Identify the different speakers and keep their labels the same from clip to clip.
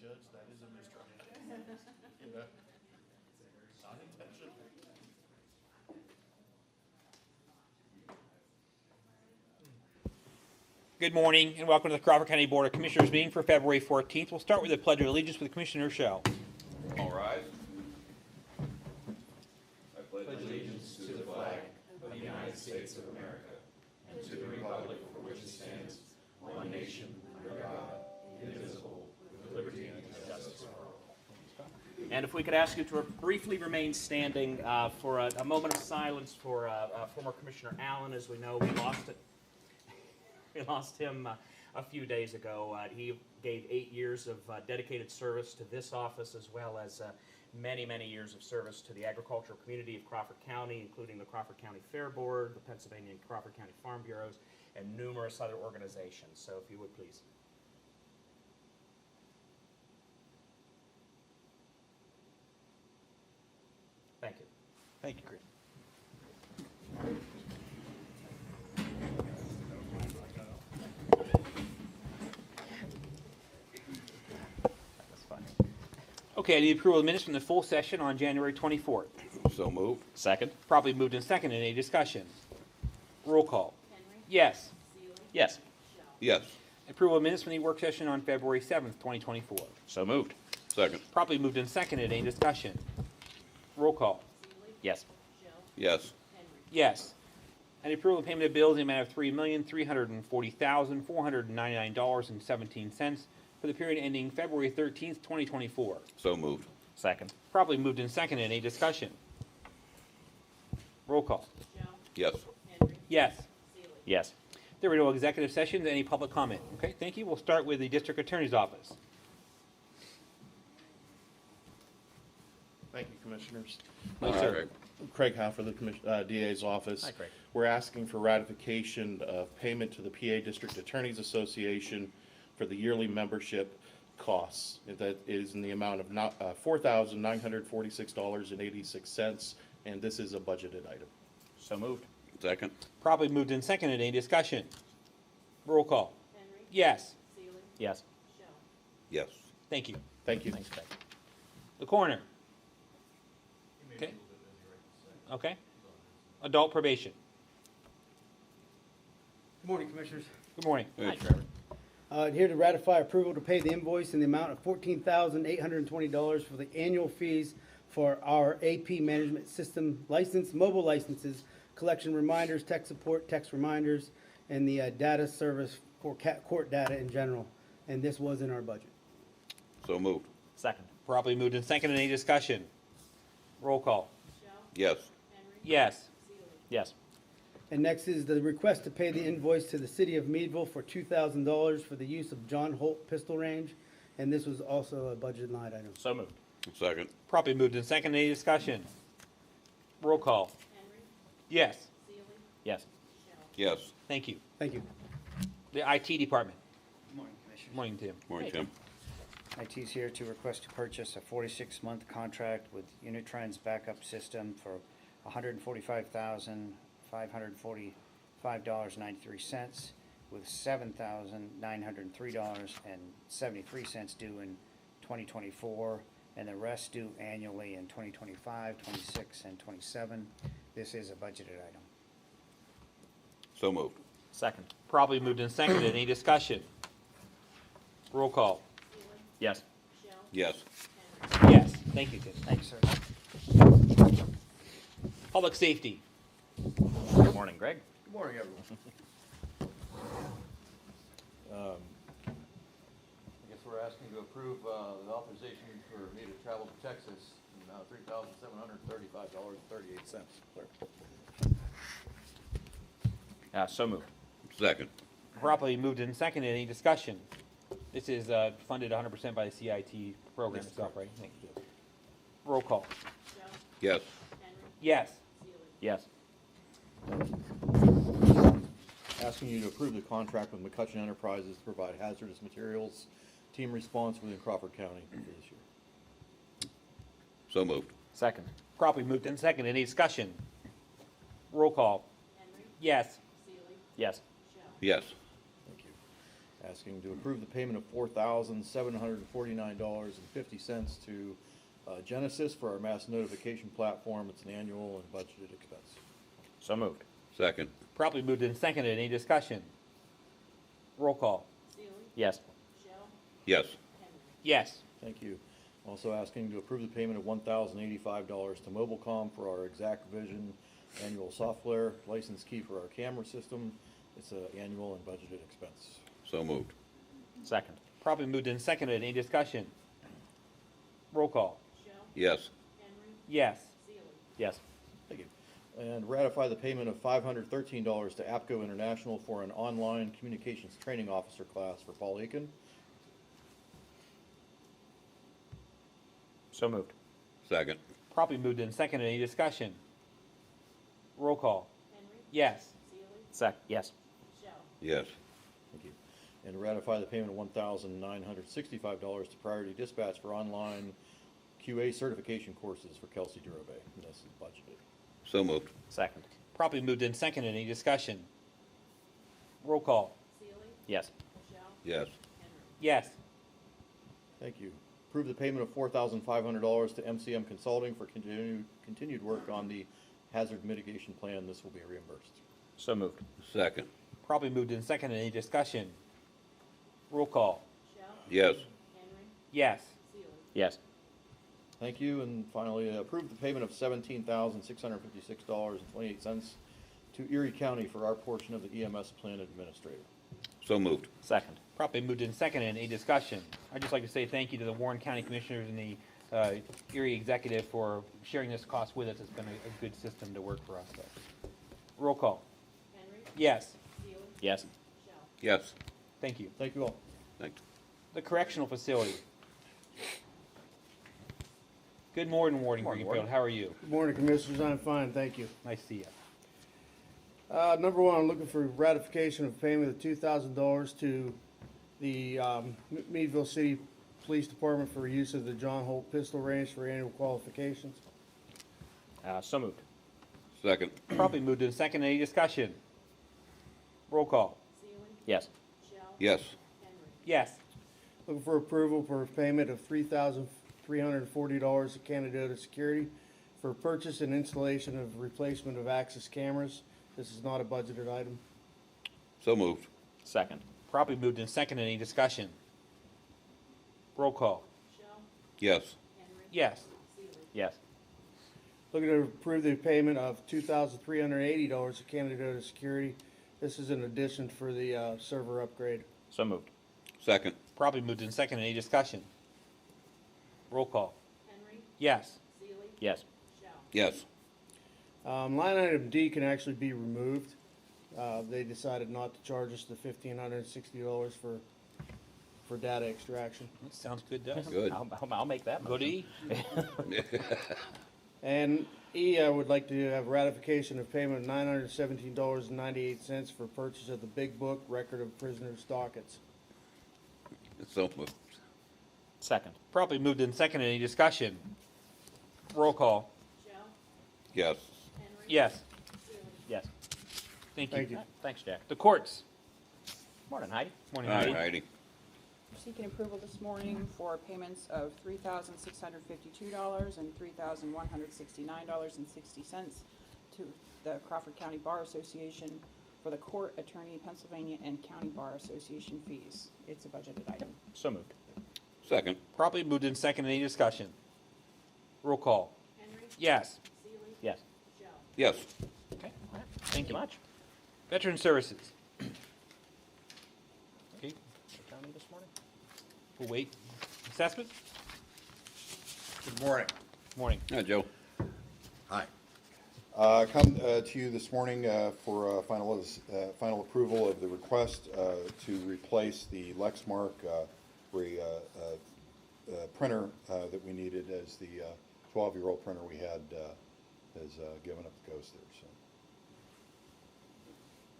Speaker 1: Judge, that is a mistrial. You know, not intentional.
Speaker 2: Good morning and welcome to the Crawford County Board of Commissioners meeting for February 14th. We'll start with the Pledge of Allegiance with Commissioner Shell.
Speaker 3: All rise.
Speaker 4: I pledge allegiance to the flag of the United States of America and to the republic for which it stands, one nation, under God, indivisible, with liberty and justice for all.
Speaker 5: And if we could ask you to briefly remain standing for a moment of silence for former Commissioner Allen. As we know, we lost him a few days ago. He gave 8 years of dedicated service to this office, as well as many, many years of service to the agricultural community of Crawford County, including the Crawford County Fair Board, the Pennsylvania and Crawford County Farm Bureaus, and numerous other organizations. So if you would please. Thank you.
Speaker 2: Thank you, Chris. Okay, I need approval of minutes from the full session on January 24th.
Speaker 3: So moved.
Speaker 5: Second?
Speaker 2: Properly moved and seconded. Any discussion? Roll call.
Speaker 6: Henry.
Speaker 2: Yes.
Speaker 6: Seeley.
Speaker 5: Yes.
Speaker 6: Shell.
Speaker 3: Yes.
Speaker 2: Approval of minutes from the work session on February 7th, 2024.
Speaker 5: So moved.
Speaker 3: Second.
Speaker 2: Properly moved and seconded. Any discussion? Roll call.
Speaker 6: Seeley.
Speaker 5: Yes.
Speaker 6: Shell.
Speaker 3: Yes.
Speaker 6: Henry.
Speaker 2: Yes. And approval of payment of bills in the amount of $3,340,499.17 for the period ending February 13th, 2024.
Speaker 3: So moved.
Speaker 5: Second?
Speaker 2: Properly moved and seconded. Any discussion? Roll call.
Speaker 6: Shell.
Speaker 3: Yes.
Speaker 6: Henry.
Speaker 2: Yes.
Speaker 6: Seeley.
Speaker 5: Yes.
Speaker 2: There were no executive sessions. Any public comment? Okay, thank you. We'll start with the District Attorney's Office.
Speaker 1: Thank you, Commissioners.
Speaker 2: No, sir.
Speaker 1: Craig Halford, the DA's office.
Speaker 5: Hi, Craig.
Speaker 1: We're asking for ratification of payment to the PA District Attorneys Association for the yearly membership costs. That is in the amount of $4,946.86, and this is a budgeted item.
Speaker 5: So moved.
Speaker 3: Second.
Speaker 2: Probably moved and seconded. Any discussion? Roll call.
Speaker 6: Henry.
Speaker 2: Yes.
Speaker 6: Seeley.
Speaker 5: Yes.
Speaker 6: Shell.
Speaker 3: Yes.
Speaker 2: Thank you.
Speaker 1: Thank you.
Speaker 5: Thanks, Craig.
Speaker 2: The coroner. Okay. Okay. Adult probation.
Speaker 7: Good morning, Commissioners.
Speaker 2: Good morning.
Speaker 3: Hey,
Speaker 7: Here to ratify approval to pay the invoice in the amount of $14,820 for the annual fees for our AP management system license, mobile licenses, collection reminders, tech support, text reminders, and the data service for court data in general. And this was in our budget.
Speaker 3: So moved.
Speaker 5: Second?
Speaker 2: Probably moved and seconded. Any discussion? Roll call.
Speaker 6: Shell.
Speaker 3: Yes.
Speaker 6: Henry.
Speaker 2: Yes.
Speaker 6: Seeley.
Speaker 5: Yes.
Speaker 7: And next is the request to pay the invoice to the city of Meadville for $2,000 for the use of John Holt pistol range. And this was also a budget line item.
Speaker 5: So moved.
Speaker 3: Second.
Speaker 2: Probably moved and seconded. Any discussion? Roll call.
Speaker 6: Henry.
Speaker 2: Yes.
Speaker 6: Seeley.
Speaker 5: Yes.
Speaker 6: Shell.
Speaker 3: Yes.
Speaker 2: Thank you.
Speaker 7: Thank you.
Speaker 2: The IT Department.
Speaker 8: Good morning, Commissioners.
Speaker 2: Morning, Tim.
Speaker 3: Morning, Tim.
Speaker 8: IT's here to request to purchase a 46-month contract with Unitrans backup system for $145,545.93, with $7,903.73 due in 2024, and the rest due annually in 2025, 26, and 27. This is a budgeted item.
Speaker 3: So moved.
Speaker 5: Second?
Speaker 2: Probably moved and seconded. Any discussion? Roll call.
Speaker 6: Seeley.
Speaker 5: Yes.
Speaker 6: Shell.
Speaker 3: Yes.
Speaker 6: Henry.
Speaker 2: Yes. Thank you, Tim.
Speaker 8: Thanks, sir.
Speaker 2: Public safety.
Speaker 5: Good morning, Greg.
Speaker 9: Good morning, everyone. I guess we're asking to approve the authorization for me to travel to Texas in the amount of $3,735.38.
Speaker 5: So moved.
Speaker 3: Second.
Speaker 2: Properly moved and seconded. Any discussion? This is funded 100% by the CIT program itself, right? Thank you. Roll call.
Speaker 6: Shell.
Speaker 3: Yes.
Speaker 6: Henry.
Speaker 2: Yes.
Speaker 6: Seeley.
Speaker 5: Yes.
Speaker 9: Asking you to approve the contract with McCutcheon Enterprises to provide hazardous materials team response within Crawford County for this year.
Speaker 3: So moved.
Speaker 5: Second?
Speaker 2: Properly moved and seconded. Any discussion? Roll call.
Speaker 6: Henry.
Speaker 2: Yes.
Speaker 6: Seeley.
Speaker 5: Yes.
Speaker 6: Shell.
Speaker 3: Yes.
Speaker 9: Thank you. asking to approve the payment of $4,749.50 to Genesis for our mass notification platform. It's an annual and budgeted expense.
Speaker 2: So moved.
Speaker 3: Second.
Speaker 2: Properly moved and seconded. Any discussion? Roll call.
Speaker 6: Yes.
Speaker 3: Yes.
Speaker 2: Yes.
Speaker 9: Thank you. Also asking to approve the payment of $1,085 to Mobilecom for our ExactVision annual software license key for our camera system. It's an annual and budgeted expense.
Speaker 3: So moved.
Speaker 6: Second.
Speaker 2: Properly moved and seconded. Any discussion? Roll call.
Speaker 3: Yes.
Speaker 2: Yes.
Speaker 6: Yes.
Speaker 9: Thank you. And ratify the payment of $513 to APCO International for an online communications training officer class for Paul Aiken.
Speaker 6: So moved.
Speaker 3: Second.
Speaker 2: Properly moved and seconded. Any discussion? Roll call. Yes.
Speaker 6: Yes.
Speaker 3: Yes.
Speaker 9: Thank you. And ratify the payment of $1,965 to Priority Dispatch for online QA certification courses for Kelsey Durobay. And this is budgeted.
Speaker 3: So moved.
Speaker 6: Second.
Speaker 2: Properly moved and seconded. Any discussion? Roll call.
Speaker 6: Yes.
Speaker 3: Yes.
Speaker 2: Yes.
Speaker 9: Thank you. Approve the payment of $4,500 to MCM Consulting for continued work on the hazard mitigation plan. This will be reimbursed.
Speaker 6: So moved.
Speaker 3: Second.
Speaker 2: Properly moved and seconded. Any discussion? Roll call.
Speaker 3: Yes.
Speaker 2: Yes.
Speaker 6: Yes.
Speaker 9: Thank you. And finally, approve the payment of $17,656.28 to Erie County for our portion of the EMS plan administrator.
Speaker 3: So moved.
Speaker 6: Second.
Speaker 2: Properly moved and seconded. Any discussion? I'd just like to say thank you to the Warren County Commissioners and the Erie Executive for sharing this cost with us. It's been a good system to work for us. So. Roll call. Yes.
Speaker 6: Yes.
Speaker 3: Yes.
Speaker 2: Thank you.
Speaker 9: Thank you all.
Speaker 3: Thanks.
Speaker 2: The correctional facility. Good morning, Warden
Speaker 6: Morning,
Speaker 2: Greenfield.
Speaker 6: Warden.
Speaker 2: How are you?
Speaker 7: Good morning, Commissioners. I'm fine, thank you.
Speaker 2: Nice to see you.
Speaker 7: Number one, I'm looking for ratification of payment of $2,000 to the Meadville City Police Department for use of the John Holt Pistol Range for annual qualifications.
Speaker 6: So moved.
Speaker 3: Second.
Speaker 2: Properly moved and seconded. Any discussion? Roll call.
Speaker 6: Yes.
Speaker 3: Yes.
Speaker 2: Yes.
Speaker 7: Looking for approval for payment of $3,340 to Canada Security for purchase and installation of replacement of access cameras. This is not a budgeted item.
Speaker 3: So moved.
Speaker 6: Second.
Speaker 2: Properly moved and seconded. Any discussion? Roll call.
Speaker 3: Yes.
Speaker 2: Yes.
Speaker 6: Yes.
Speaker 7: Looking to approve the payment of $2,380 to Canada Security. This is an addition for the server upgrade.
Speaker 6: So moved.
Speaker 3: Second.
Speaker 2: Properly moved and seconded. Any discussion? Roll call. Yes.
Speaker 6: Yes.
Speaker 3: Yes.
Speaker 7: Line item D can actually be removed. They decided not to charge us the $1,560 for data extraction.
Speaker 2: That sounds good to us.
Speaker 3: Good.
Speaker 6: I'll make that
Speaker 2: Go to
Speaker 6: motion.
Speaker 2: E.
Speaker 7: And E, I would like to have ratification of payment of $917.98 for purchase of the Big Book Record of Prisoners Dockets.
Speaker 3: So moved.
Speaker 6: Second.
Speaker 2: Properly moved and seconded. Any discussion? Roll call.
Speaker 3: Yes.
Speaker 2: Yes.
Speaker 6: Yes.
Speaker 2: Thank you.
Speaker 7: Thank you.
Speaker 6: Thanks, Jack.
Speaker 2: The courts.
Speaker 6: Morning, Heidi.
Speaker 2: Morning,
Speaker 3: All right,
Speaker 2: Heidi.
Speaker 3: Heidi.
Speaker 10: Seeking approval this morning for payments of $3,652 and $3,169.60 to the Crawford County Bar Association for the Court Attorney Pennsylvania and County Bar Association fees. It's a budgeted item.
Speaker 6: So moved.
Speaker 3: Second.
Speaker 2: Properly moved and seconded. Any discussion? Roll call. Yes.
Speaker 6: Yes.
Speaker 3: Yes.
Speaker 2: Okay.
Speaker 6: Thank you much.
Speaker 2: Veteran Services. Okay,
Speaker 6: County this morning?
Speaker 2: we'll wait. Assessment?
Speaker 11: Good morning.
Speaker 2: Morning.
Speaker 3: Hi, Joe.
Speaker 11: Hi. Come to you this morning for final approval of the request to replace the Lexmark printer that we needed, as the 12-year-old printer we had has given up the ghost there.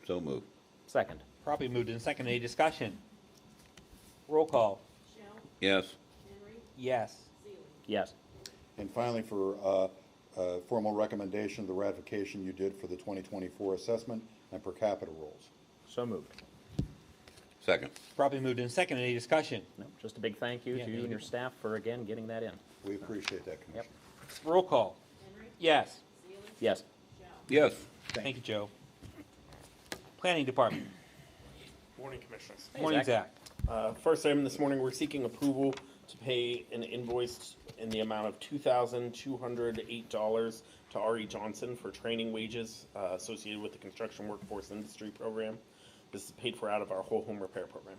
Speaker 3: So moved.
Speaker 6: Second.
Speaker 2: Properly moved and seconded. Any discussion? Roll call.
Speaker 3: Yes.
Speaker 2: Yes.
Speaker 6: Yes.
Speaker 11: And finally, for formal recommendation of the ratification you did for the 2024 assessment and per capita rolls.
Speaker 6: So moved.
Speaker 3: Second.
Speaker 2: Properly moved in second. Any discussion?
Speaker 6: No, just a big thank you
Speaker 2: Yeah,
Speaker 6: to you
Speaker 2: thank
Speaker 6: and your
Speaker 2: you.
Speaker 6: staff for, again, getting that in.
Speaker 11: We appreciate that, Commissioner.
Speaker 2: Roll call. Yes.
Speaker 6: Yes.
Speaker 3: Yes.
Speaker 2: Thank you, Joe. Planning Department.
Speaker 12: Morning, Commissioners.
Speaker 2: Morning, Zach.
Speaker 12: First item this morning, we're seeking approval to pay an invoice in the amount of $2,208 to R.E. Johnson for training wages associated with the Construction Workforce Industry Program. This is paid for out of our whole home repair program.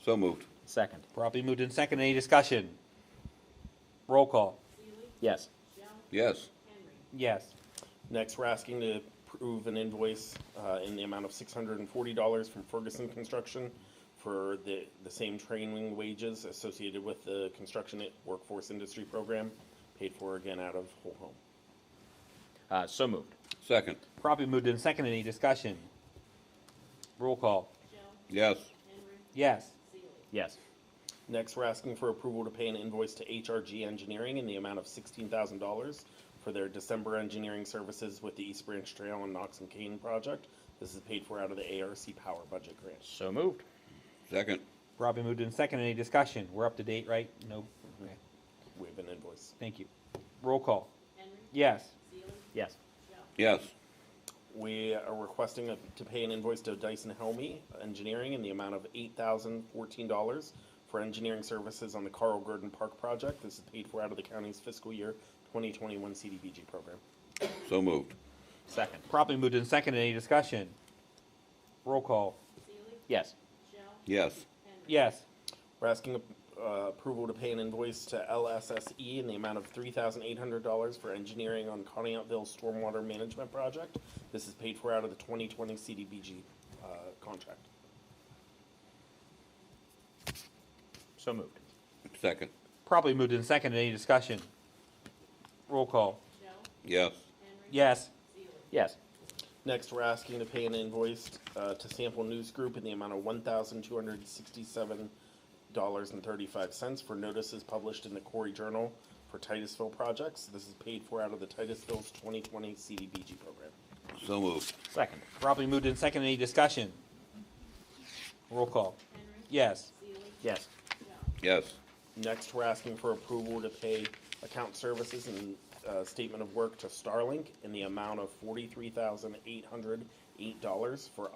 Speaker 3: So moved.
Speaker 6: Second.
Speaker 2: Properly moved in second. Any discussion? Roll call.
Speaker 6: Yes.
Speaker 3: Yes.
Speaker 2: Yes.
Speaker 12: Next, we're asking to approve an invoice in the amount of $640 from Ferguson Construction for the same training wages associated with the Construction Workforce Industry Program, paid for again out of whole home.
Speaker 6: So moved.
Speaker 3: Second.
Speaker 2: Properly moved in second. Any discussion? Roll call.
Speaker 3: Yes.
Speaker 2: Yes.
Speaker 6: Yes.
Speaker 12: Next, we're asking for approval to pay an invoice to HRG Engineering in the amount of $16,000 for their December engineering services with the East Branch Trail and Knox and Kane project. This is paid for out of the ARC Power budget grant.
Speaker 6: So moved.
Speaker 3: Second.
Speaker 2: Properly moved in second. Any discussion? We're up to date, right? No. Okay.
Speaker 12: We have an invoice.
Speaker 2: Thank you. Roll call. Yes.
Speaker 6: Yes.
Speaker 3: Yes.
Speaker 12: We are requesting to pay an invoice to Dyson Helmy Engineering in the amount of $8,014 for engineering services on the Carl Gurdon Park project. This is paid for out of the county's fiscal year 2021 CDBG program.
Speaker 3: So moved.
Speaker 6: Second.
Speaker 2: Properly moved in second. Any discussion? Roll call.
Speaker 6: Yes.
Speaker 3: Yes.
Speaker 2: Yes.
Speaker 12: We're asking approval to pay an invoice to LSSE in the amount of $3,800 for engineering on Conneautville Stormwater Management Project. This is paid for out of the 2020 CDBG contract.
Speaker 6: So moved.
Speaker 3: Second.
Speaker 2: Properly moved in second. Any discussion? Roll call.
Speaker 3: Yes.
Speaker 2: Yes.
Speaker 6: Yes.
Speaker 12: Next, we're asking to pay an invoice to Sample News Group in the amount of $1,267.35 for notices published in the Corey Journal for Titusville projects. This is paid for out of the Titusville's 2020 CDBG program.
Speaker 3: So moved.
Speaker 6: Second.
Speaker 2: Properly moved in second. Any discussion? Roll call. Yes.
Speaker 6: Yes.
Speaker 3: Yes.
Speaker 12: Next, we're asking for approval to pay account services and statement of work to Starlink in the amount of $43,808 for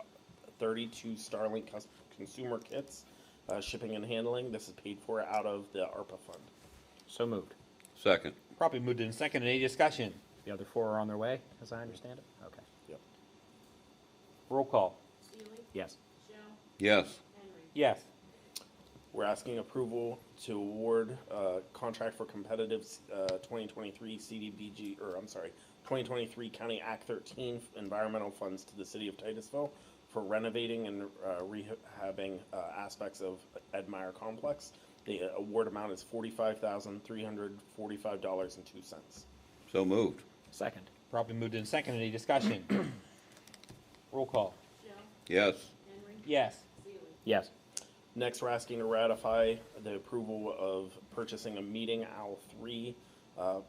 Speaker 12: 32 Starlink consumer kits, shipping and handling. This is paid for out of the ARPA fund.
Speaker 6: So moved.
Speaker 3: Second.
Speaker 2: Properly moved in second. Any discussion?
Speaker 6: The other four are on their way, as I understand it? Okay.
Speaker 12: Yep.
Speaker 2: Roll call.
Speaker 6: Yes.
Speaker 3: Yes.
Speaker 2: Yes.
Speaker 12: We're asking approval to award contract for competitive 2023 CDBG, 2023 County Act 13 environmental funds to the city of Titusville for renovating and rehabbing aspects of Ed Meyer Complex. The award amount is $45,345.02.
Speaker 3: So moved.
Speaker 6: Second.
Speaker 2: Properly moved in second. Any discussion? Roll call.
Speaker 3: Yes.
Speaker 2: Yes.
Speaker 6: Yes.
Speaker 12: Next, we're asking to ratify the approval of purchasing a Meeting Owl 3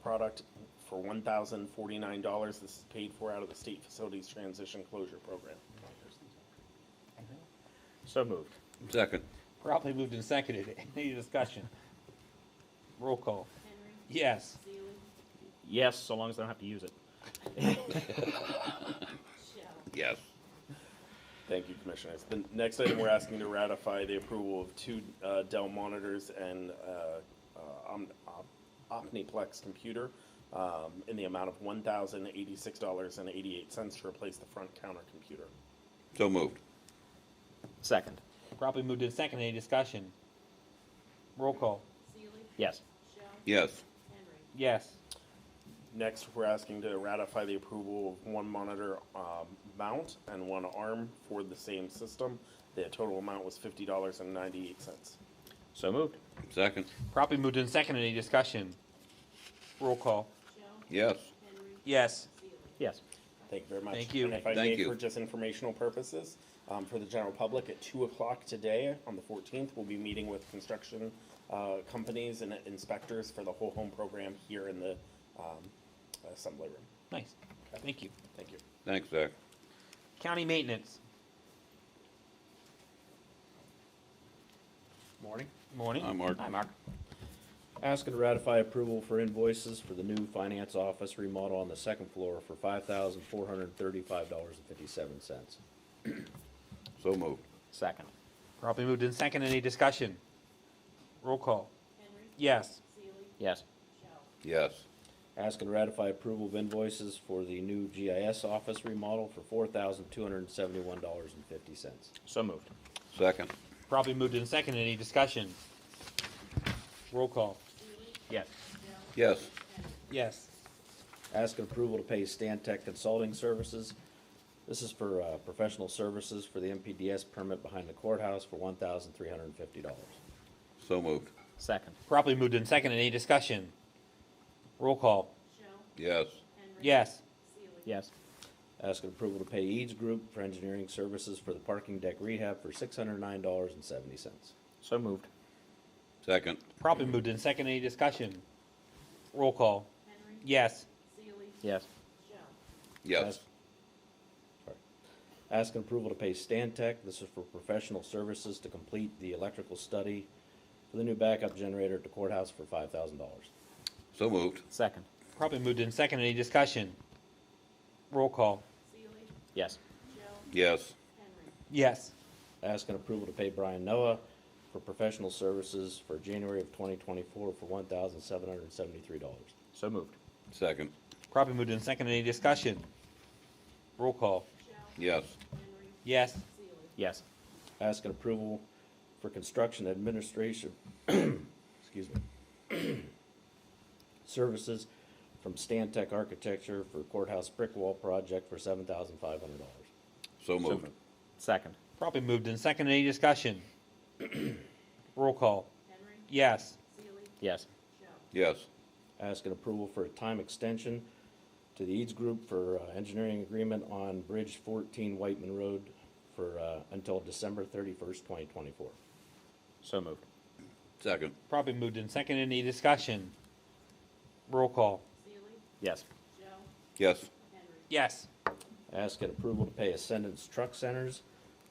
Speaker 12: product for $1,049. This is paid for out of the State Facilities Transition Closure Program.
Speaker 6: So moved.
Speaker 3: Second.
Speaker 2: Properly moved and seconded. Any discussion? Roll call. Yes.
Speaker 6: Yes, so long as I don't have to use it.
Speaker 3: Yes.
Speaker 12: Thank you, Commissioners. The next item, we're asking to ratify the approval of 2 Dell monitors and Omniplex computer in the amount of $1,086.88 to replace the front counter computer.
Speaker 3: So moved.
Speaker 6: Second.
Speaker 2: Properly moved in second. Any discussion? Roll call.
Speaker 6: Yes.
Speaker 3: Yes.
Speaker 2: Yes.
Speaker 12: Next, we're asking to ratify the approval of 1 monitor mount and 1 arm for the same system. The total amount was $50.98.
Speaker 6: So moved.
Speaker 3: Second.
Speaker 2: Properly moved in second. Any discussion? Roll call.
Speaker 3: Yes.
Speaker 2: Yes.
Speaker 6: Yes.
Speaker 12: Thank you very much.
Speaker 2: Thank you.
Speaker 12: And if I
Speaker 3: Thank
Speaker 12: may,
Speaker 3: you.
Speaker 12: for just informational purposes, for the general public, at 2 o'clock today, on the 14th, we'll be meeting with construction companies and inspectors for the whole home program here in the assembly room.
Speaker 2: Nice. Thank you.
Speaker 12: Thank you.
Speaker 3: Thanks, Zach.
Speaker 2: County maintenance.
Speaker 13: Morning.
Speaker 2: Morning.
Speaker 3: Hi, Mark.
Speaker 6: Hi, Mark.
Speaker 13: Asking to ratify approval for invoices for the new finance office remodel on the second floor for $5,435.57.
Speaker 3: So moved.
Speaker 6: Second.
Speaker 2: Properly moved in second. Any discussion? Roll call. Yes.
Speaker 6: Yes.
Speaker 3: Yes.
Speaker 13: Asking to ratify approval of invoices for the new GIS office remodel for $4,271.50.
Speaker 6: So moved.
Speaker 3: Second.
Speaker 2: Properly moved in second. Any discussion? Roll call.
Speaker 6: Yes.
Speaker 3: Yes.
Speaker 2: Yes.
Speaker 13: Asking approval to pay Stantec Consulting Services. This is for professional services for the MPDS permit behind the courthouse for $1,350.
Speaker 3: So moved.
Speaker 6: Second.
Speaker 2: Properly moved in second. Any discussion? Roll call.
Speaker 3: Yes.
Speaker 2: Yes.
Speaker 6: Yes.
Speaker 13: Asking approval to pay Eads Group for engineering services for the parking deck rehab for $609.70.
Speaker 6: So moved.
Speaker 3: Second.
Speaker 2: Properly moved in second. Any discussion? Roll call. Yes.
Speaker 6: Yes.
Speaker 3: Yes.
Speaker 13: Asking approval to pay Stantec. This is for professional services to complete the electrical study for the new backup generator at the courthouse for $5,000.
Speaker 3: So moved.
Speaker 6: Second.
Speaker 2: Properly moved in second. Any discussion? Roll call.
Speaker 6: Yes.
Speaker 3: Yes.
Speaker 2: Yes.
Speaker 13: Asking approval to pay Brian Noah for professional services for January of 2024 for $1,773.
Speaker 6: So moved.
Speaker 3: Second.
Speaker 2: Properly moved in second. Any discussion? Roll call.
Speaker 3: Yes.
Speaker 2: Yes.
Speaker 6: Yes.
Speaker 13: Asking approval for construction administration, excuse me, services from Stantec Architecture for courthouse brick wall project for $7,500.
Speaker 3: So moved.
Speaker 6: Second.
Speaker 2: Properly moved in second. Any discussion? Roll call. Yes.
Speaker 6: Yes.
Speaker 3: Yes.
Speaker 13: Asking approval for a time extension to the Eads Group for engineering agreement on Bridge 14 Whiteman Road for until December 31st, 2024.
Speaker 6: So moved.
Speaker 3: Second.
Speaker 2: Properly moved in second. Any discussion? Roll call.
Speaker 6: Yes.
Speaker 3: Yes.
Speaker 2: Yes.
Speaker 13: Asking approval to pay Ascendance Truck Centers.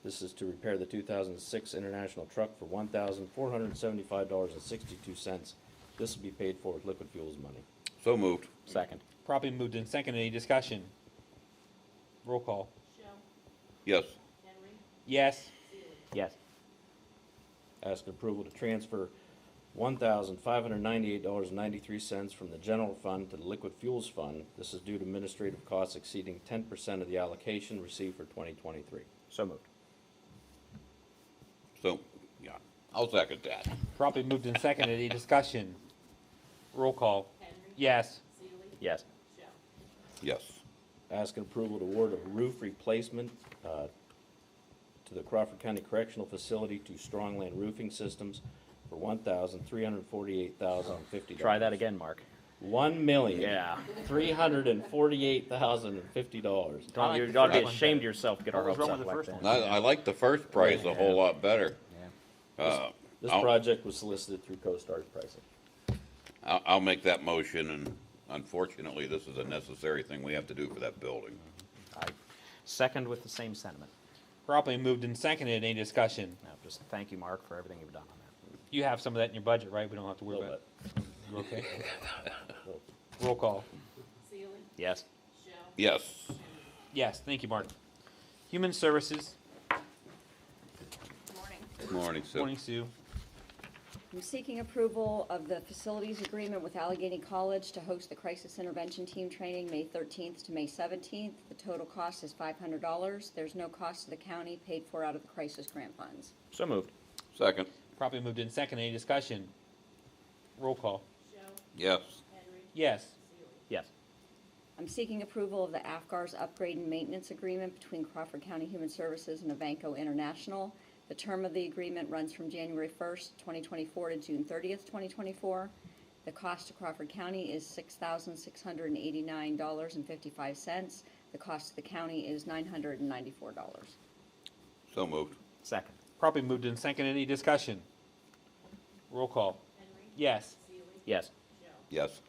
Speaker 13: This is to repair the 2006 International truck for $1,475.62. This will be paid for with liquid fuels money.
Speaker 3: So moved.
Speaker 6: Second.
Speaker 2: Properly moved in second. Any discussion? Roll call.
Speaker 3: Yes.
Speaker 2: Yes.
Speaker 6: Yes.
Speaker 13: Asking approval to transfer $1,598.93 from the general fund to the liquid fuels fund. This is due to administrative costs exceeding 10% of the allocation received for 2023.
Speaker 6: So moved.
Speaker 3: So, yeah. I'll second that.
Speaker 2: Properly moved in second. Any discussion? Roll call. Yes.
Speaker 6: Yes.
Speaker 3: Yes.
Speaker 13: Asking approval to award a roof replacement to the Crawford County Correctional Facility to Strongland Roofing Systems for $1,348,050.
Speaker 6: Try that again, Mark.
Speaker 13: $1,348,050.
Speaker 6: Don't you ought to be ashamed of yourself to get our
Speaker 2: What was
Speaker 6: hopes
Speaker 2: wrong
Speaker 6: up
Speaker 2: with the
Speaker 6: like
Speaker 2: first
Speaker 6: that.
Speaker 2: one?
Speaker 3: I like the first price a whole lot better.
Speaker 6: Yeah.
Speaker 13: This
Speaker 3: I'll-
Speaker 13: project was solicited through CoStar's pricing.
Speaker 3: I'll make that motion, and unfortunately, this is a necessary thing we have to do for that building.
Speaker 6: I second with the same sentiment.
Speaker 2: Properly moved in second. Any discussion?
Speaker 6: No, just thank you, Mark, for everything you've done on that.
Speaker 2: You have some of that in your budget, right? We don't have to worry
Speaker 13: Little
Speaker 2: about it. You okay? Roll call.
Speaker 6: Yes.
Speaker 3: Yes.
Speaker 2: Yes. Thank you, Mark. Human Services.
Speaker 3: Morning, Sue.
Speaker 2: Morning, Sue.
Speaker 14: I'm seeking approval of the facilities agreement with Allegheny College to host the Crisis Intervention Team Training May 13th to May 17th. The total cost is $500. There's no cost to the county, paid for out of the crisis grant funds.
Speaker 6: So moved.
Speaker 3: Second.
Speaker 2: Properly moved in second. Any discussion? Roll call.
Speaker 3: Yes.
Speaker 2: Yes.
Speaker 6: Yes.
Speaker 14: I'm seeking approval of the AFGAR's upgrade and maintenance agreement between Crawford County Human Services and Avanco International. The term of the agreement runs from January 1st, 2024 to June 30th, 2024. The cost to Crawford County is $6,689.55. The cost to the county is $994.
Speaker 3: So moved.
Speaker 6: Second.
Speaker 2: Properly moved in second. Any discussion? Roll call. Yes.
Speaker 6: Yes.
Speaker 3: Yes.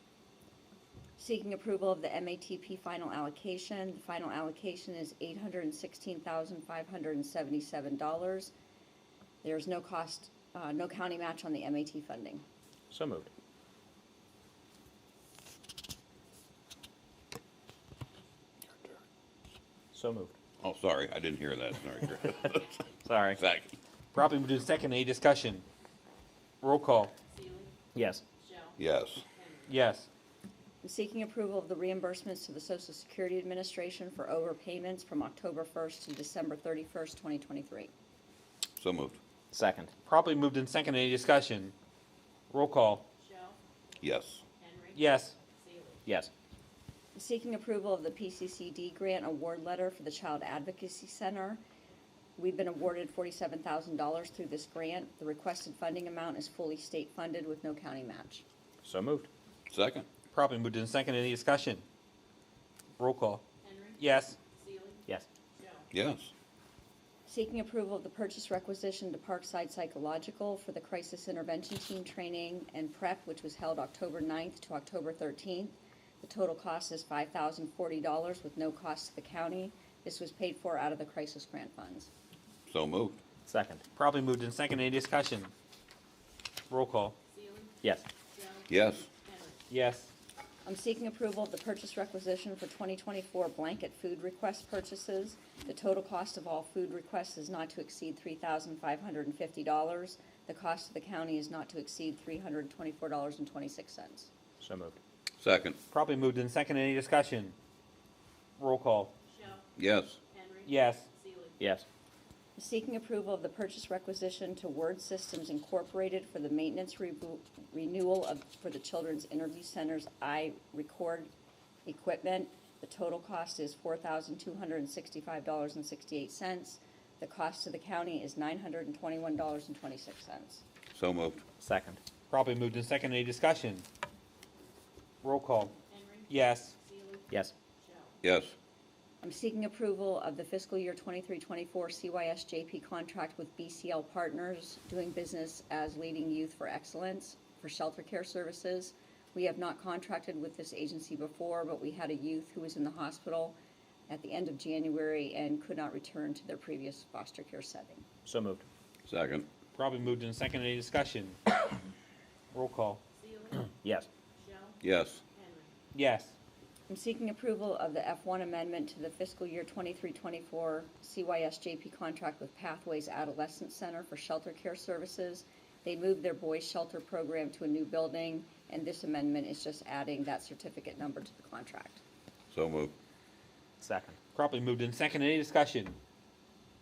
Speaker 14: Seeking approval of the MATP final allocation. The final allocation is $816,577. There's no cost No county match on the MAT funding.
Speaker 6: So moved. So moved.
Speaker 3: Oh, sorry, I didn't hear that. Sorry, Chris.
Speaker 6: Sorry.
Speaker 3: Second.
Speaker 2: Properly moved in second. Any discussion? Roll call.
Speaker 6: Yes.
Speaker 3: Yes.
Speaker 2: Yes.
Speaker 14: I'm seeking approval of the reimbursements to the Social Security Administration for overpayments from October 1st to December 31st, 2023.
Speaker 3: So moved.
Speaker 6: Second.
Speaker 2: Properly moved in second. Any discussion? Roll call.
Speaker 3: Yes.
Speaker 2: Yes.
Speaker 6: Yes.
Speaker 14: I'm seeking approval of the PCCD grant award letter for the Child Advocacy Center. We've been awarded $47,000 through this grant. The requested funding amount is fully state funded with no county match.
Speaker 6: So moved.
Speaker 3: Second.
Speaker 2: Properly moved in second. Any discussion? Roll call. Yes.
Speaker 6: Yes.
Speaker 3: Yes.
Speaker 14: Seeking approval of the purchase requisition to Parkside Psychological for the Crisis Intervention Team Training and Prep, which was held October 9th to October 13th. The total cost is $5,040 with no cost to the county. This was paid for out of the crisis grant funds.
Speaker 3: So moved.
Speaker 6: Second.
Speaker 2: Properly moved in second. Any discussion? Roll call.
Speaker 6: Yes.
Speaker 3: Yes.
Speaker 2: Yes.
Speaker 14: I'm seeking approval of the purchase requisition for 2024 blanket food request purchases. The total cost of all food requests is not to exceed $3,550. The cost of the county is not to exceed $324.26.
Speaker 6: So moved.
Speaker 3: Second.
Speaker 2: Properly moved in second. Any discussion? Roll call.
Speaker 3: Yes.
Speaker 2: Yes.
Speaker 6: Yes.
Speaker 14: I'm seeking approval of the purchase requisition to Word Systems Incorporated for the maintenance renewal for the Children's Interview Center's iRecord equipment. The total cost is $4,265.68. The cost to the county is $921.26.
Speaker 3: So moved.
Speaker 6: Second.
Speaker 2: Properly moved in second. Any discussion? Roll call. Yes.
Speaker 6: Yes.
Speaker 3: Yes.
Speaker 14: I'm seeking approval of the fiscal year 23-24 CYSJP contract with BCL Partners, doing business as Leading Youth for Excellence for shelter care services. We have not contracted with this agency before, but we had a youth who was in the hospital at the end of January and could not return to their previous foster care setting.
Speaker 6: So moved.
Speaker 3: Second.
Speaker 2: Properly moved in second. Any discussion? Roll call.
Speaker 6: Yes.
Speaker 3: Yes.
Speaker 2: Yes.
Speaker 14: I'm seeking approval of the F1 amendment to the fiscal year 23-24 CYSJP contract with Pathways Adolescent Center for shelter care services. They moved their boys shelter program to a new building, and this amendment is just adding that certificate number to the contract.
Speaker 3: So moved.
Speaker 6: Second.
Speaker 2: Properly moved in second. Any discussion?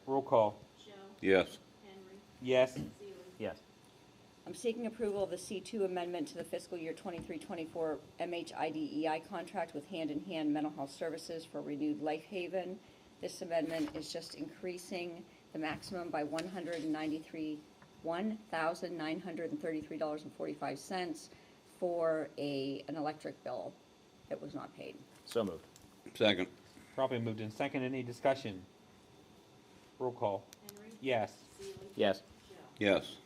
Speaker 2: Roll call.
Speaker 3: Yes.
Speaker 2: Yes.
Speaker 6: Yes.
Speaker 14: I'm seeking approval of the C2 amendment to the fiscal year 23-24 MHIDEI contract with Hand in Hand Mental Health Services for renewed Life Haven. This amendment is just increasing the maximum by $1,933.45 for an electric bill that was not paid.
Speaker 6: So moved.
Speaker 3: Second.
Speaker 2: Properly moved in second. Any discussion? Roll call. Yes.
Speaker 6: Yes.
Speaker 3: Yes.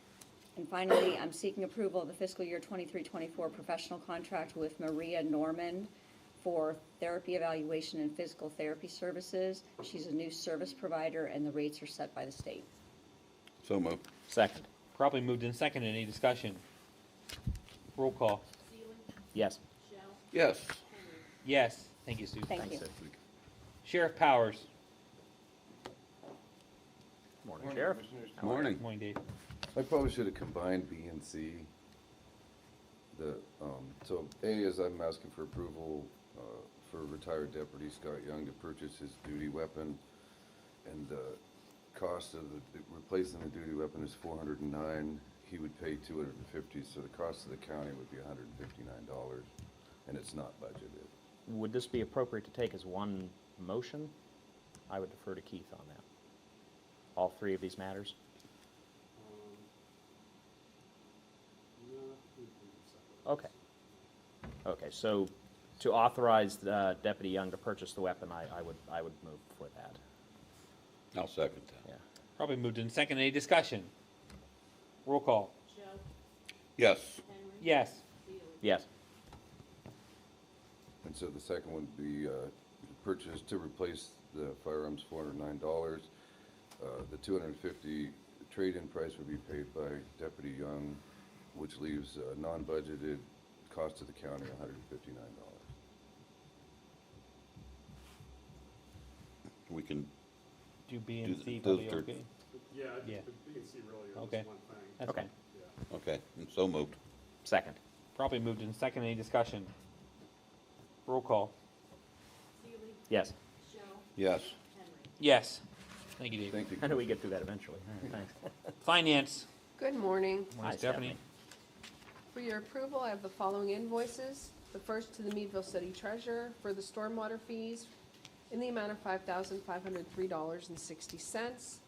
Speaker 14: And finally, I'm seeking approval of the fiscal year 23-24 professional contract with Maria Norman for therapy evaluation and physical therapy services. She's a new service provider, and the rates are set by the state.
Speaker 3: So moved.
Speaker 6: Second.
Speaker 2: Properly moved in second. Any discussion? Roll call.
Speaker 6: Yes.
Speaker 3: Yes.
Speaker 2: Yes. Thank you, Sue.
Speaker 14: Thank you.
Speaker 2: Sheriff Powers.
Speaker 6: Morning, Sheriff.
Speaker 3: Morning.
Speaker 2: Morning, Dave.
Speaker 15: I probably should have combined B and C. So A is I'm asking for approval for retired Deputy Scott Young to purchase his duty weapon, and the cost of replacing the duty weapon is $409. He would pay $250, so the cost of the county would be $159, and it's not budgeted.
Speaker 6: Would this be appropriate to take as one motion? I would defer to Keith on that. All three of these matters? Okay. Okay, so to authorize Deputy Young to purchase the weapon, I would move for that.
Speaker 3: I'll second that.
Speaker 6: Yeah.
Speaker 2: Probably moved in second. Any discussion? Roll call.
Speaker 3: Yes.
Speaker 2: Yes.
Speaker 6: Yes.
Speaker 15: And so the second one would be purchase to replace the firearms $409. The $250 trade-in price would be paid by Deputy Young, which leaves non-budgeted cost to the county $159.
Speaker 3: We can,
Speaker 2: Do B
Speaker 3: Do
Speaker 2: and C
Speaker 3: those
Speaker 2: probably
Speaker 3: are-
Speaker 2: okay?
Speaker 4: Yeah,
Speaker 2: Yeah.
Speaker 4: B and C really are
Speaker 2: Okay.
Speaker 4: just one thing.
Speaker 2: That's
Speaker 6: Okay.
Speaker 2: fine.
Speaker 4: Yeah.
Speaker 3: okay, so moved.
Speaker 6: Second.
Speaker 2: Probably moved in second. Any discussion? Roll call.
Speaker 6: Yes.
Speaker 3: Yes.
Speaker 2: Yes. Thank you, Dave.
Speaker 15: Thank you.
Speaker 6: How do we get through that eventually? All right, thanks.
Speaker 2: Finance.
Speaker 16: Good morning.
Speaker 2: Morning,
Speaker 6: Hi,
Speaker 2: Stephanie.
Speaker 16: For your approval, I have the following invoices. The first to the Meadville City Treasurer for the stormwater fees in the amount of $5,503.60.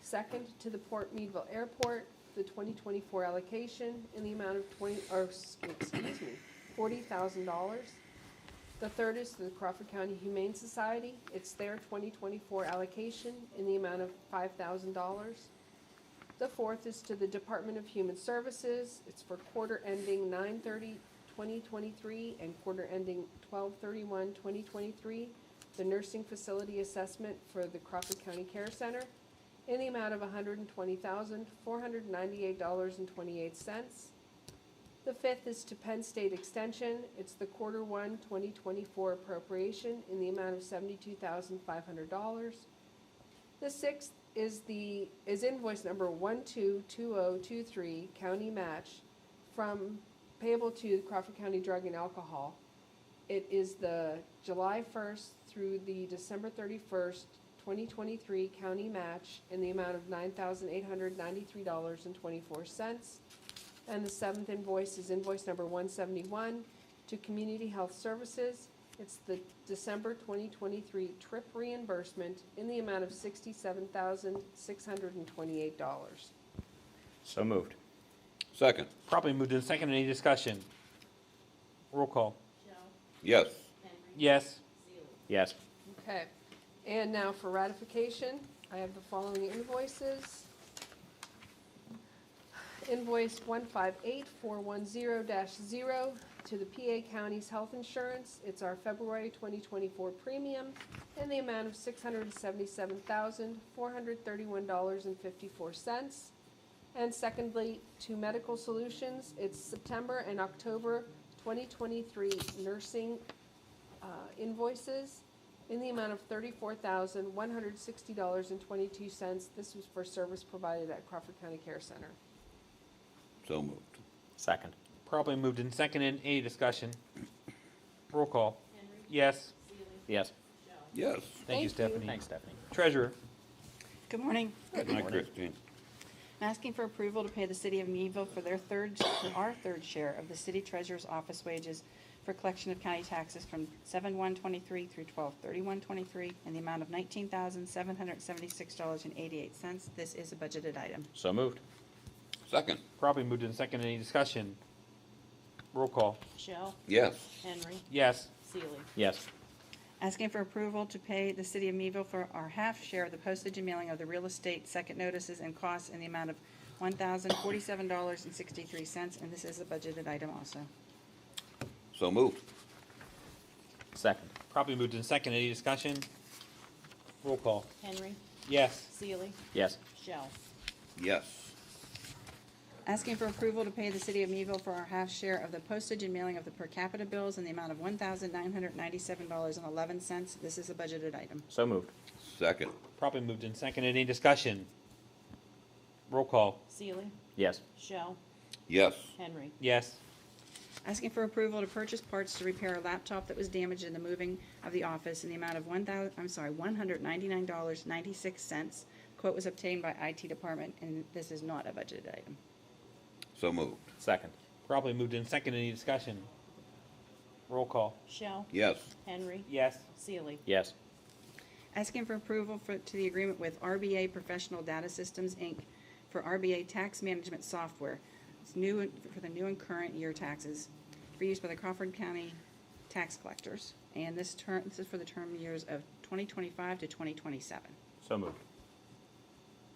Speaker 16: Second to the Port Meadville Airport, the 2024 allocation in the amount of $40,000. The third is to the Crawford County Humane Society. It's their 2024 allocation in the amount of $5,000. The fourth is to the Department of Human Services. It's for quarter ending 9/30/2023 and quarter ending 12/31/2023. The nursing facility assessment for the Crawford County Care Center in the amount of $120,498.28. The fifth is to Penn State Extension. It's the quarter 1 2024 appropriation in the amount of $72,500. The sixth is invoice number 122023, county match, from payable to Crawford County Drug and Alcohol. It is the July 1st through the December 31st, 2023 county match in the amount of $9,893.24. And the seventh invoice is invoice number 171 to Community Health Services. It's the December 2023 trip reimbursement in the amount of $67,628.
Speaker 6: So moved.
Speaker 3: Second.
Speaker 2: Probably moved in second. Any discussion? Roll call.
Speaker 3: Yes.
Speaker 2: Yes.
Speaker 6: Yes.
Speaker 16: Okay, and now for ratification, I have the following invoices. Invoice 158410-0 to the PA County's Health Insurance. It's our February 2024 premium in the amount of $677,431.54. And secondly, to Medical Solutions, it's September and October 2023 nursing invoices in the amount of $34,160.22. This was for service provided at Crawford County Care Center.
Speaker 3: So moved.
Speaker 6: Second.
Speaker 2: Probably moved in second. Any discussion? Roll call. Yes.
Speaker 6: Yes.
Speaker 3: Yes.
Speaker 2: Thank you,
Speaker 16: Thank you.
Speaker 2: Stephanie.
Speaker 6: Thanks, Stephanie.
Speaker 2: Treasurer.
Speaker 10: Good morning.
Speaker 3: Good night, Christine.
Speaker 10: I'm asking for approval to pay the city of Meadville for our third share of the city treasurer's office wages for collection of county taxes from 7/1/23 through 12/31/23 in the amount of $19,776.88. This is a budgeted item.
Speaker 6: So moved.
Speaker 3: Second.
Speaker 2: Probably moved in second. Any discussion? Roll call.
Speaker 10: Shell,
Speaker 3: Yes.
Speaker 10: Henry,
Speaker 2: Yes.
Speaker 10: Seeley.
Speaker 6: Yes.
Speaker 10: Asking for approval to pay the city of Meadville for our half share of the postage and mailing of the real estate second notices and costs in the amount of $1,047.63, and this is a budgeted item also.
Speaker 3: So moved.
Speaker 6: Second.
Speaker 2: Probably moved in second. Any discussion? Roll call.
Speaker 10: Henry,
Speaker 2: Yes.
Speaker 10: Seeley,
Speaker 6: Yes.
Speaker 10: Shell.
Speaker 3: Yes.
Speaker 10: Asking for approval to pay the city of Meadville for our half share of the postage and mailing of the per capita bills in the amount of $1,997.11. This is a budgeted item.
Speaker 6: So moved.
Speaker 3: Second.
Speaker 2: Probably moved in second. Any discussion? Roll call.
Speaker 10: Seeley,
Speaker 6: Yes.
Speaker 10: Shell,
Speaker 3: Yes.
Speaker 10: Henry.
Speaker 2: Yes.
Speaker 10: Asking for approval to purchase parts to repair a laptop that was damaged in the moving of the office in the amount of $199.96. Quote was obtained by IT department, and this is not a budgeted item.
Speaker 3: So moved.
Speaker 6: Second.
Speaker 2: Probably moved in second. Any discussion? Roll call.
Speaker 10: Shell,
Speaker 3: Yes.
Speaker 10: Henry,
Speaker 2: Yes.
Speaker 10: Seeley.
Speaker 6: Yes.
Speaker 10: Asking for approval to the agreement with RBA Professional Data Systems, Inc. for RBA tax management software. It's new for the new and current year taxes for use by the Crawford County tax collectors. And this is for the term years of 2025 to 2027.
Speaker 6: So moved.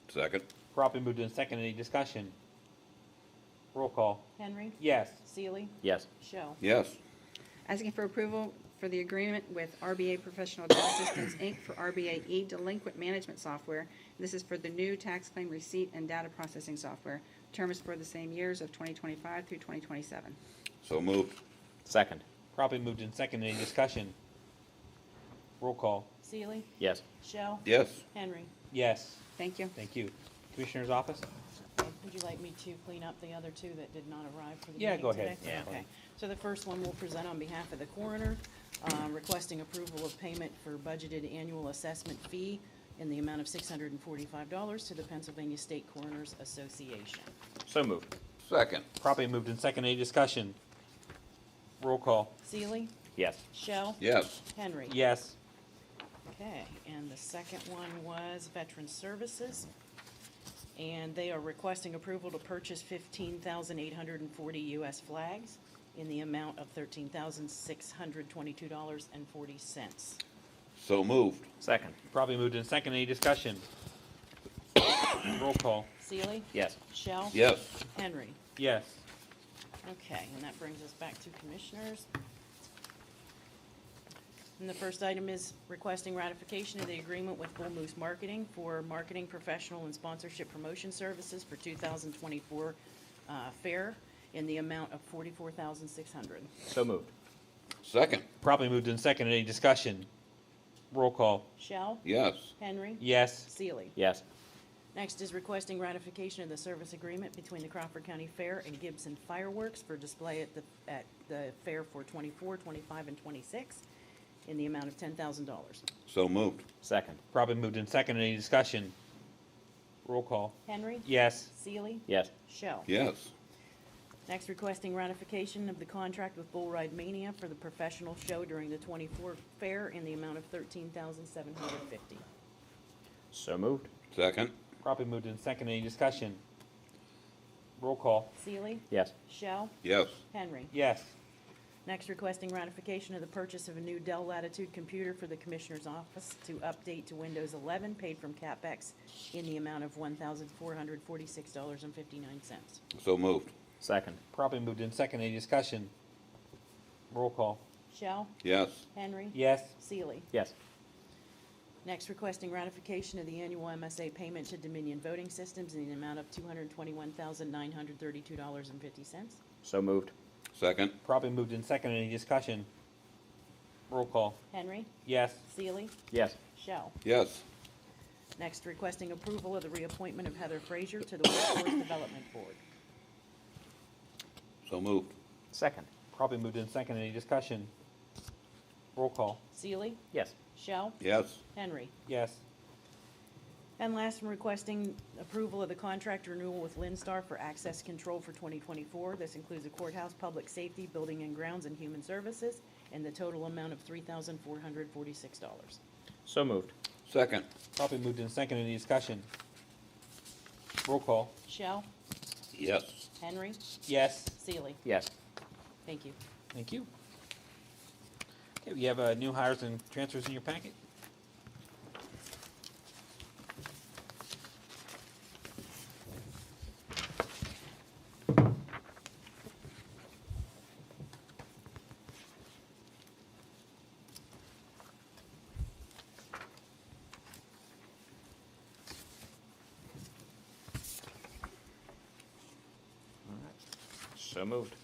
Speaker 3: Second.
Speaker 2: Probably moved in second. Any discussion? Roll call.
Speaker 10: Henry,
Speaker 2: Yes.
Speaker 10: Seeley,
Speaker 6: Yes.
Speaker 10: Shell.
Speaker 3: Yes.
Speaker 10: Asking for approval for the agreement with RBA Professional Data Systems, Inc. for RBA e-delinquent management software. This is for the new tax claim receipt and data processing software. Term is for the same years of 2025 through 2027.
Speaker 3: So moved.
Speaker 6: Second.
Speaker 2: Probably moved in second. Any discussion? Roll call.
Speaker 10: Seely,
Speaker 6: Yes.
Speaker 10: Shell,
Speaker 3: Yes.
Speaker 10: Henry.
Speaker 2: Yes.
Speaker 10: Thank you.
Speaker 2: Thank you. Commissioner's office?
Speaker 17: Would you like me to clean up the other two that did not arrive for the
Speaker 2: Yeah,
Speaker 17: meeting
Speaker 2: go
Speaker 17: today?
Speaker 2: ahead. Yeah.
Speaker 17: Okay. So the first one we'll present on behalf of the coroner, requesting approval of payment for budgeted annual assessment fee in the amount of $645 to the Pennsylvania State Coroners Association.
Speaker 6: So moved.
Speaker 3: Second.
Speaker 2: Probably moved in second. Any discussion? Roll call.
Speaker 17: Seely,
Speaker 6: Yes.
Speaker 17: Shell,
Speaker 3: Yes.
Speaker 17: Henry.
Speaker 2: Yes.
Speaker 17: Okay, and the second one was Veteran Services. And they are requesting approval to purchase 15,840 U.S. flags in the amount of $13,622.40.
Speaker 3: So moved.
Speaker 6: Second.
Speaker 2: Probably moved in second. Any discussion? Roll call.
Speaker 17: Seely,
Speaker 6: Yes.
Speaker 17: Shell,
Speaker 3: Yes.
Speaker 17: Henry.
Speaker 2: Yes.
Speaker 17: Okay, and that brings us back to commissioners. And the first item is requesting ratification of the agreement with Bull Moose Marketing for marketing, professional, and sponsorship promotion services for 2024 fair in the amount of $44,600.
Speaker 6: So moved.
Speaker 3: Second.
Speaker 2: Probably moved in second. Any discussion? Roll call.
Speaker 17: Shell,
Speaker 3: Yes.
Speaker 17: Henry,
Speaker 2: Yes.
Speaker 17: Seely.
Speaker 6: Yes.
Speaker 17: Next is requesting ratification of the service agreement between the Crawford County Fair and Gibson Fireworks for display at the fair for 24, 25, and 26 in the amount of $10,000.
Speaker 3: So moved.
Speaker 6: Second.
Speaker 2: Probably moved in second. Any discussion? Roll call.
Speaker 17: Henry,
Speaker 2: Yes.
Speaker 17: Seely,
Speaker 6: Yes.
Speaker 17: Shell.
Speaker 3: Yes.
Speaker 17: Next, requesting ratification of the contract with Bull Ride Mania for the professional show during the 24 fair in the amount of $13,750.
Speaker 6: So moved.
Speaker 3: Second.
Speaker 2: Probably moved in second. Any discussion? Roll call.
Speaker 17: Seely,
Speaker 6: Yes.
Speaker 17: Shell,
Speaker 3: Yes.
Speaker 17: Henry.
Speaker 2: Yes.
Speaker 17: Next, requesting ratification of the purchase of a new Dell Latitude computer for the Commissioner's Office to update to Windows 11, paid from CapEx in the amount of $1,446.59.
Speaker 3: So moved.
Speaker 6: Second.
Speaker 2: Probably moved in second. Any discussion? Roll call.
Speaker 17: Shell,
Speaker 3: Yes.
Speaker 17: Henry.
Speaker 2: Yes.
Speaker 17: Seely.
Speaker 6: Yes.
Speaker 17: Next, requesting ratification of the annual MSA payment to Dominion Voting Systems in the amount of $221,932.50.
Speaker 6: So moved.
Speaker 3: Second.
Speaker 2: Probably moved in second. Any discussion? Roll call.
Speaker 17: Henry,
Speaker 2: Yes.
Speaker 17: Seely,
Speaker 6: Yes.
Speaker 17: Shell.
Speaker 3: Yes.
Speaker 17: Next, requesting approval of the reappointment of Heather Frazier to the Workforce Development Board.
Speaker 3: So moved.
Speaker 6: Second.
Speaker 2: Probably moved in second. Any discussion? Roll call.
Speaker 17: Seely,
Speaker 6: Yes.
Speaker 17: Shell,
Speaker 3: Yes.
Speaker 17: Henry.
Speaker 2: Yes.
Speaker 17: And last, I'm requesting approval of the contract renewal with Linstar for access control for 2024. This includes the courthouse, public safety, building and grounds, and human services, and the total amount of $3,446.
Speaker 6: So moved.
Speaker 3: Second.
Speaker 2: Probably moved in second. Any discussion? Roll call.
Speaker 17: Shell,
Speaker 3: Yes.
Speaker 17: Henry,
Speaker 2: Yes.
Speaker 17: Seely.
Speaker 6: Yes.
Speaker 17: Thank you.
Speaker 2: Thank you. Okay, we have new hires and transfers in your packet.
Speaker 6: So moved.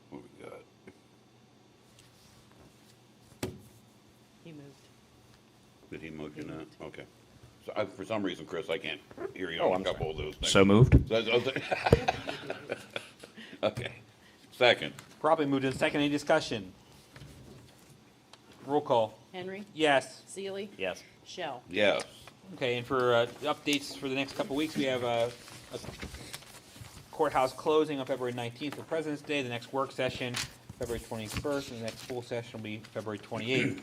Speaker 3: What we got?
Speaker 17: He moved.
Speaker 3: Did he motion that? Okay. So for some reason, Chris, I can't hear you
Speaker 6: Oh,
Speaker 3: on
Speaker 6: I'm
Speaker 3: a couple of those things.
Speaker 6: So moved.
Speaker 3: Okay. Second.
Speaker 2: Probably moved in second. Any discussion? Roll call.
Speaker 17: Henry,
Speaker 2: Yes.
Speaker 17: Seely,
Speaker 6: Yes.
Speaker 17: Shell.
Speaker 3: Yes.
Speaker 2: Okay, and for updates for the next couple of weeks, we have a courthouse closing on February 19th for President's Day, the next work session, February 21st, and the next full session will be February 28th.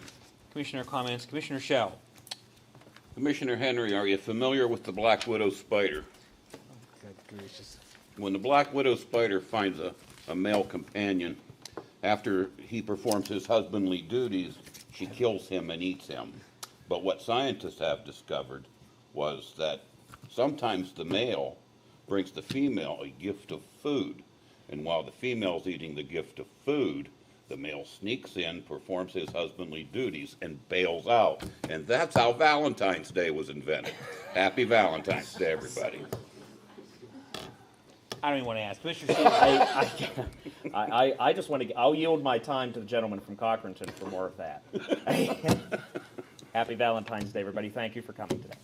Speaker 2: Commissioner comments. Commissioner Shell.
Speaker 3: Commissioner Henry, are you familiar with the black widow spider?
Speaker 2: Good gracious.
Speaker 3: When the black widow spider finds a male companion, after he performs his husbandly duties, she kills him and eats him. But what scientists have discovered was that sometimes the male brings the female a gift of food, And while the female's eating the gift of food, the male sneaks in, performs his husbandly duties, and bails out. And that's how Valentine's Day was invented. Happy Valentine's Day, everybody.
Speaker 2: I don't even want to ask. Commissioner Stevens.
Speaker 6: I just want to, I'll yield my time to the gentleman from Cochranton for more of that. Happy Valentine's Day, everybody. Thank you for coming today.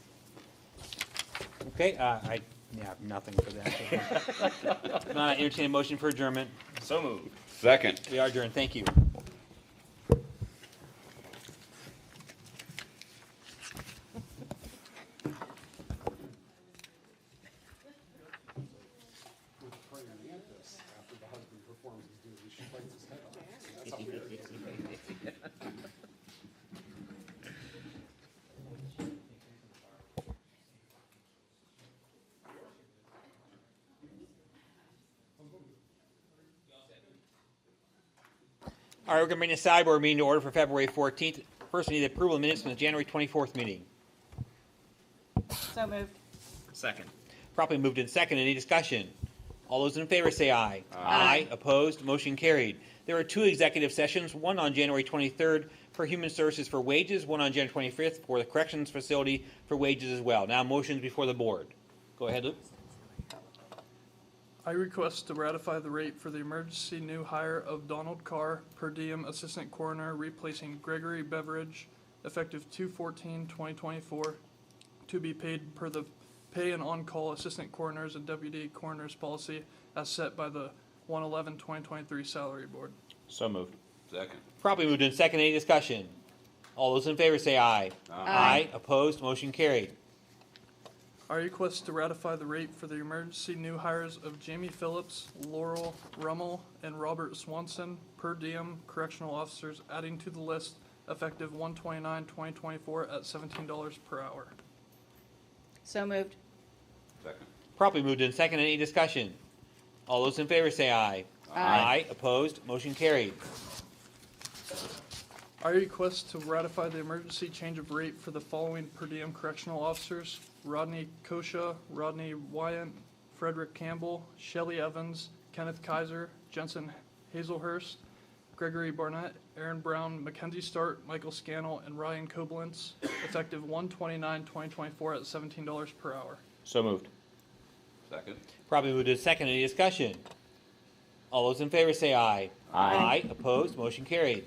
Speaker 2: Okay, I have nothing for that. Not entertain a motion for adjournment.
Speaker 12: So moved.
Speaker 3: Second.
Speaker 2: We are adjourned. Thank you. All right, we're going to bring the side board meeting to order for February 14th. First, we need approval of minutes from the January 24th meeting.
Speaker 10: So moved.
Speaker 6: Second.
Speaker 2: Properly moved in second. Any discussion? All those in favor say aye.
Speaker 10: Aye.
Speaker 2: Opposed? Motion carried. There are two executive sessions, one on January 23rd for Human Services for wages, one on January 25th for the Corrections Facility for wages as well. Now, motions before the board. Go ahead, Luke.
Speaker 18: I request to ratify the rate for the emergency new hire of Donald Carr, per diem assistant coroner, replacing Gregory Beveridge, effective 2/14/2024, to be paid per the pay and on-call assistant coroners and deputy coroners policy as set by the 1/11/2023 salary board.
Speaker 6: So moved.
Speaker 3: Second.
Speaker 2: Properly moved in second. Any discussion? All those in favor say aye.
Speaker 10: Aye.
Speaker 2: Opposed? Motion carried.
Speaker 18: I request to ratify the rate for the emergency new hires of Jamie Phillips, Laurel Rummel, and Robert Swanson, per diem correctional officers, adding to the list effective 1/29/2024 at $17 per hour.
Speaker 10: So moved.
Speaker 3: Second.
Speaker 2: Properly moved in second. Any discussion? All those in favor say aye.
Speaker 10: Aye.
Speaker 2: Opposed? Motion carried.
Speaker 18: I request to ratify the emergency change of rate for the following per diem correctional officers: Rodney Kosha, Rodney Wyant, Frederick Campbell, Shelley Evans, Kenneth Kaiser, Jensen Hazelhurst, Gregory Barnett, Aaron Brown, Mackenzie Start, Michael Scannell, and Ryan Koblenz, effective 1/29/2024 at $17 per hour.
Speaker 6: So moved.
Speaker 3: Second.
Speaker 2: Properly moved in second. Any discussion? All those in favor say aye.
Speaker 6: Aye.
Speaker 2: Opposed? Motion carried.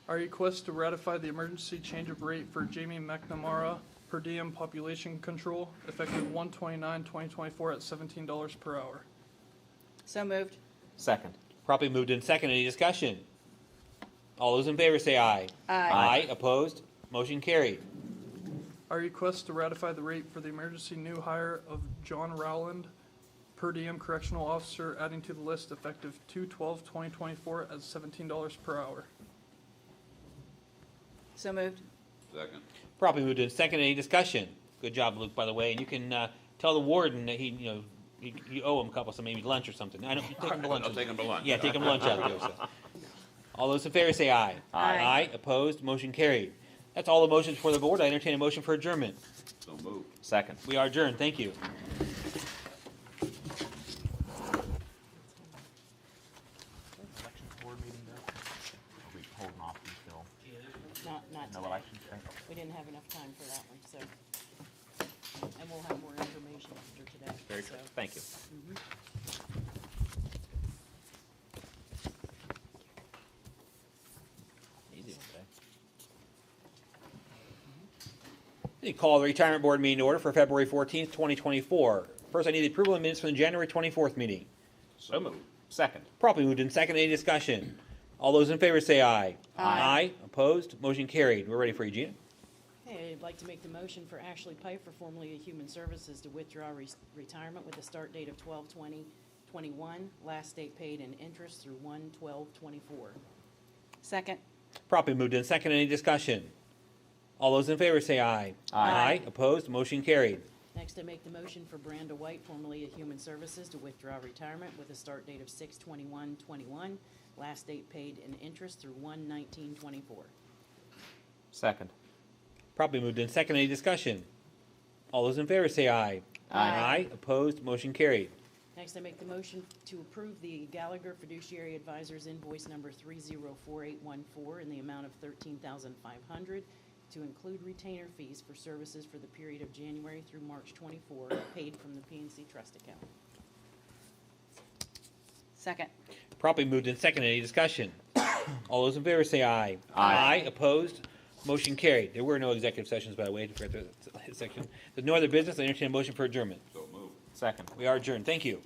Speaker 18: I request to ratify the emergency change of rate for Jamie McNamara, per diem population control, effective 1/29/2024 at $17 per hour.
Speaker 10: So moved.
Speaker 6: Second.
Speaker 2: Properly moved in second. Any discussion? All those in favor say aye.
Speaker 10: Aye.
Speaker 2: Opposed? Motion carried.
Speaker 18: I request to ratify the rate for the emergency new hire of John Rowland, per diem correctional officer, adding to the list effective 2/12/2024 at $17 per hour.
Speaker 10: So moved.
Speaker 3: Second.
Speaker 2: Properly moved in second. Any discussion? Good job, Luke, by the way. And you can tell the warden that you owe him a couple, so maybe lunch or something. I don't take him to lunch.
Speaker 3: I'll take him to lunch.
Speaker 2: Yeah, take him to lunch out there. So. All those in favor say aye.
Speaker 10: Aye.
Speaker 2: Opposed? Motion carried. That's all the motions for the board. I entertain a motion for adjournment.
Speaker 3: So moved.
Speaker 6: Second.
Speaker 2: We are adjourned. Thank you.
Speaker 17: Not today. We didn't have enough time for that one, so. And we'll have more information after today.
Speaker 6: Very
Speaker 17: so.
Speaker 6: good. Thank you. Easy one today.
Speaker 2: I call the retirement board meeting to order for February 14th, 2024. First, I need the approval of minutes from the January 24th meeting.
Speaker 6: So moved. Second.
Speaker 2: Properly moved in second. Any discussion? All those in favor say aye.
Speaker 10: Aye.
Speaker 2: Opposed? Motion carried. We're ready for you, Gina.
Speaker 17: Hey, I'd like to make the motion for Ashley Piper, formerly of Human Services, to withdraw retirement with a start date of 12/20/21, last date paid in interest through 1/12/24.
Speaker 10: Second.
Speaker 2: Properly moved in second. Any discussion? All those in favor say aye.
Speaker 10: Aye.
Speaker 2: Opposed? Motion carried.
Speaker 17: Next, I make the motion for Branda White, formerly of Human Services, to withdraw retirement with a start date of 6/21/21, last date paid in interest through 1/19/24.
Speaker 6: Second.
Speaker 2: Properly moved in second. Any discussion? All those in favor say aye.
Speaker 10: Aye.
Speaker 2: Opposed? Motion carried.
Speaker 17: Next, I make the motion to approve the Gallagher Fiduciary Advisors invoice number 304814 in the amount of $13,500 to include retainer fees for services for the period of January through March 24, paid from the PNC trust account.
Speaker 10: Second.
Speaker 2: Properly moved and seconded. Any discussion? All those in favor say aye.
Speaker 6: Aye.
Speaker 2: Opposed? Motion carried. There were no executive sessions, by the way, for the section. There's no other business. I entertain a motion for adjournment.
Speaker 3: So moved.
Speaker 6: Second.
Speaker 2: We are adjourned. Thank you.